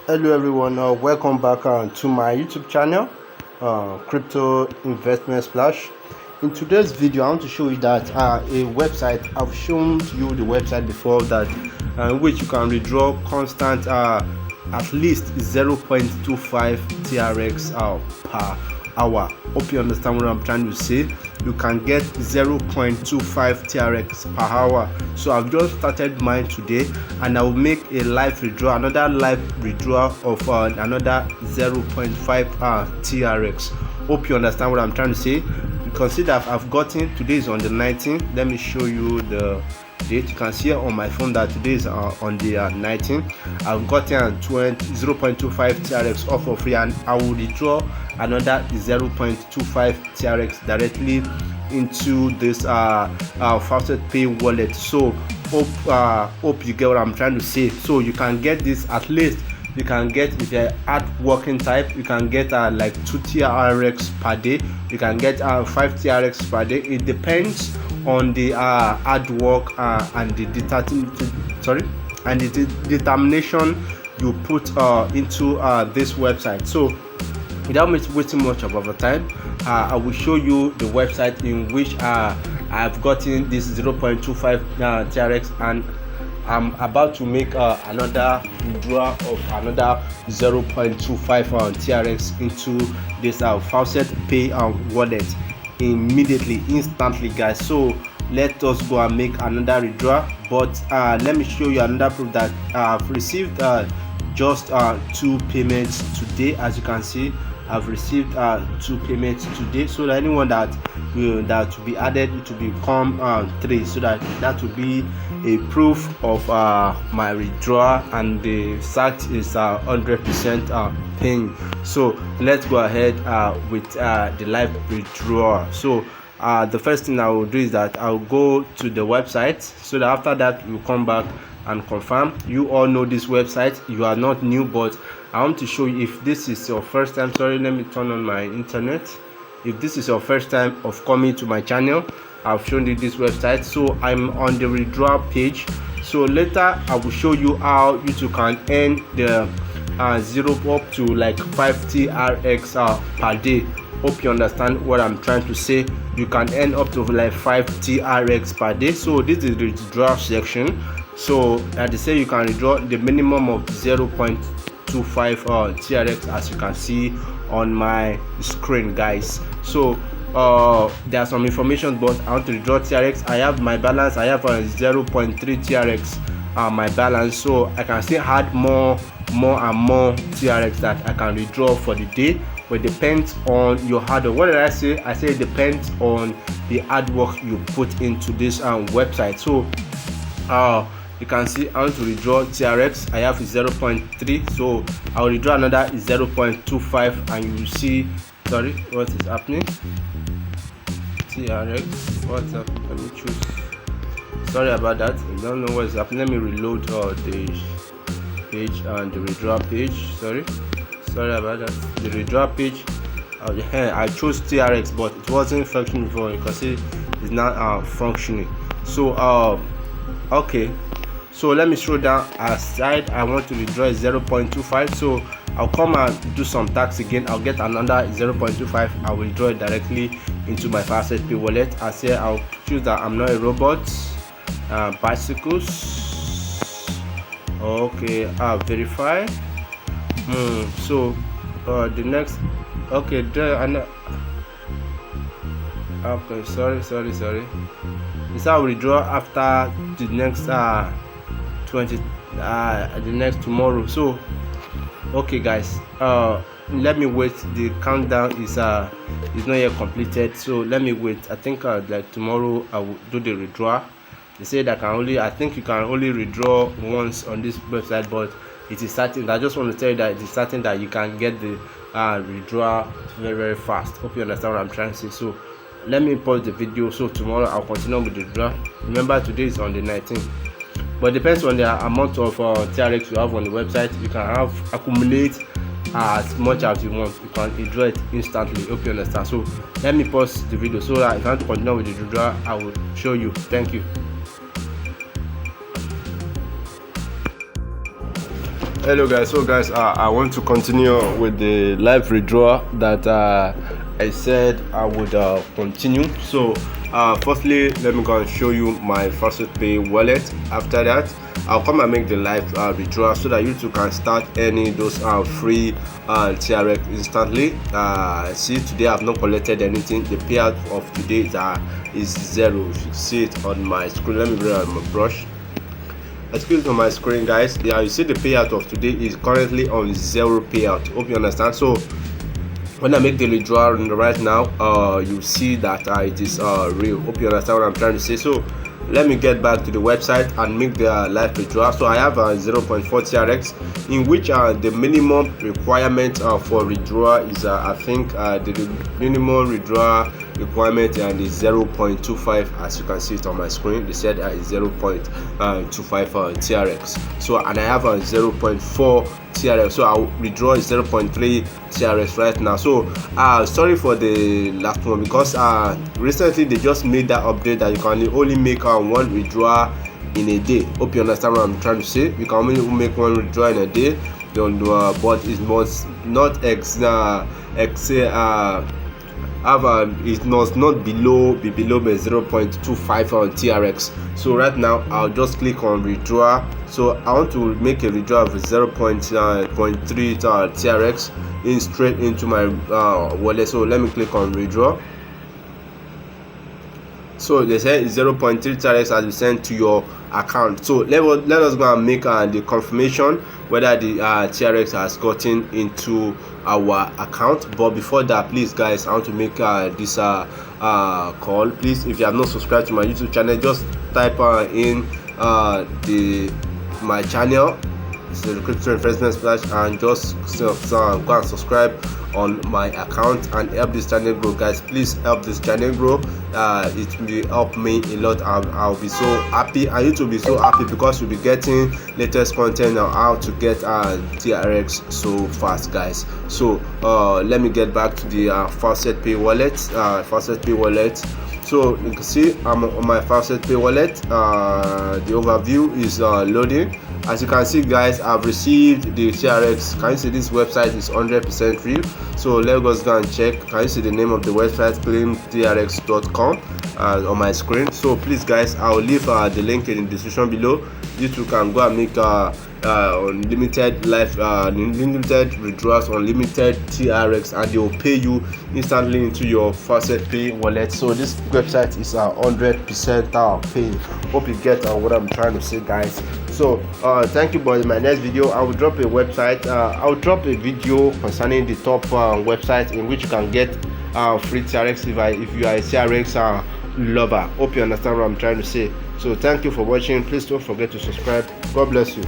Hello everyone, welcome back to my YouTube channel, Crypto Investment Splash. In today's video I want to show you that a website, I've shown you the website before, that in which you can withdraw constant at least 0.25 TRX per hour. Hope you understand what I'm trying to say. You can get 0.25 TRX per hour. So I've just started mine today, and I will make a live withdrawal, another live withdrawal of another 0.5 TRX. Hope you understand what I'm trying to say. You consider I've gotten, today is on the 19th. Let me show you the date. You can see on my phone that today is on the 19th. I've gotten 0.25 TRX off for free, and I will withdraw another 0.25 TRX directly into this Faucet Pay wallet. So hope you get what I'm trying to say. So you can get this, at least you can get, if you're hard working type, you can get like 2 TRX per day. You can get 5 TRX per day. It depends on the hard work and the determination you put into this website. So without wasting much of our time, I will show you the website in which I've gotten this 0.25 TRX, and I'm about to make another withdrawal of another 0.25 TRX into this Faucet Pay wallet immediately, instantly, guys. So let us go and make another withdrawal. But let me show you another proof that I've received just 2 payments today. As you can see, I've received 2 payments today. So that anyone that will be added to become 3, so that will be a proof of my withdrawal, and the site is 100% paying. So let's go ahead with the live withdrawal. So the first thing I will do is that I'll go to the website, so that after that you come back and confirm. You all know this website, you are not new, but I want to show you, if this is your first time, sorry, let me turn on my internet. If this is your first time of coming to my channel, I've shown you this website. So I'm on the withdrawal page. So later I will show you how you can earn the 0 up to like 5 TRX per day. Hope you understand what I'm trying to say. You can earn up to like 5 TRX per day. So this is the withdrawal section. So they say you can withdraw the minimum of 0.25 TRX, as you can see on my screen, guys. So there are some information, but I want to withdraw TRX. I have my balance, I have 0.3 TRX my balance, so I can still add more and more TRX that I can withdraw for the day. But it depends on your hard work. What did I say? I say it depends on the hard work you put into this website. So you can see I want to withdraw TRX. I have 0.3, so I will withdraw another 0.25, and you will see, sorry, what is happening. TRX, what's up? Let me choose. Sorry about that, I don't know what's happening. Let me reload the page and the withdrawal page. Sorry about that. The withdrawal page, I chose TRX, but it wasn't functioning before. You can see it's not functioning. So okay, so let me scroll down aside. I want to withdraw 0.25, so I'll come and do some tax again. I'll get another 0.25. I will withdraw it directly into my Faucet Pay wallet. I say I'll choose that I'm not a robot. Bicycles, okay, verify. So the next, okay, okay, sorry, this I will withdraw after the next 20 the next tomorrow. So okay, guys, let me wait. The countdown is not yet completed, so let me wait. I think like tomorrow I will do the withdrawal. They said I think you can only withdraw once on this website, but it is certain. I just want to tell you that it is certain that you can get the withdrawal very fast. Hope you understand what I'm trying to say. So let me pause the video, so tomorrow I'll continue with the withdrawal. Remember, today is on the 19th, but it depends on the amount of TRX you have on the website. You can accumulate as much as you want. You can withdraw it instantly. Hope you understand. So let me pause the video, so that if I want to continue with the withdrawal, I will show you. Thank you. Hello guys, so guys, I want to continue with the live withdrawal that I said I would continue. So firstly, let me go and show you my Faucet Pay wallet. After that, I'll come and make the live withdrawal so that you too can start earning those free TRX instantly. See, today I've not collected anything. The payout of today is 0. You should see it on my screen. Let me bring out my brush. Excuse on my screen, guys. Yeah, you see the payout of today is currently on 0 payout. Hope you understand. So when I make the withdrawal right now, you see that it is real. Hope you understand what I'm trying to say. So let me get back to the website and make the live withdrawal. So I have 0.4 TRX, in which the minimum requirement for withdrawal is I think the minimum withdrawal requirement and is 0.25, as you can see it on my screen. They said it's 0.25 TRX. So and I have 0.4 TRX, so I'll withdraw 0.3 TRX right now. So sorry for the last one, because recently they just made that update that you can only make one withdrawal in a day. Hope you understand what I'm trying to say. You can only make one withdrawal in a day, but it must not it must not be below 0.25 on TRX. So right now I'll just click on withdrawal. So I want to make a withdrawal of 0.3 TRX in straight into my wallet. So let me click on withdraw. So they say 0.3 TRX has been sent to your account. So let us go and make the confirmation whether the TRX has gotten into our account. But before that, please guys, I want to make this call. Please, if you have not subscribed to my YouTube channel, just type in my channel, so the Crypto Investment Splash, and just go and subscribe on my account and help this channel grow. Guys, please help this channel grow. It will help me a lot. I'll be so happy, and you to be so happy, because we'll be getting latest content on how to get TRX so fast, guys. So let me get back to the Faucet Pay wallet. So you can see I'm on my Faucet Pay wallet. The overview is loading. As you can see, guys, I've received the TRX. Can you see this website is 100% real? So let us go and check. Can you see the name of the website, claimtrx.com, on my screen? So please guys, I'll leave the link in the description below. You too can go and make unlimited unlimited withdrawals, unlimited TRX, and they will pay you instantly into your Faucet Pay wallet. So this website is 100% paying. Hope you get what I'm trying to say, guys. So thank you. But in my next video, I will drop a website. I'll drop a video concerning the top website in which you can get free TRX if you are a TRX lover. Hope you understand what I'm trying to say. So thank you for watching. Please don't forget to subscribe. God bless you.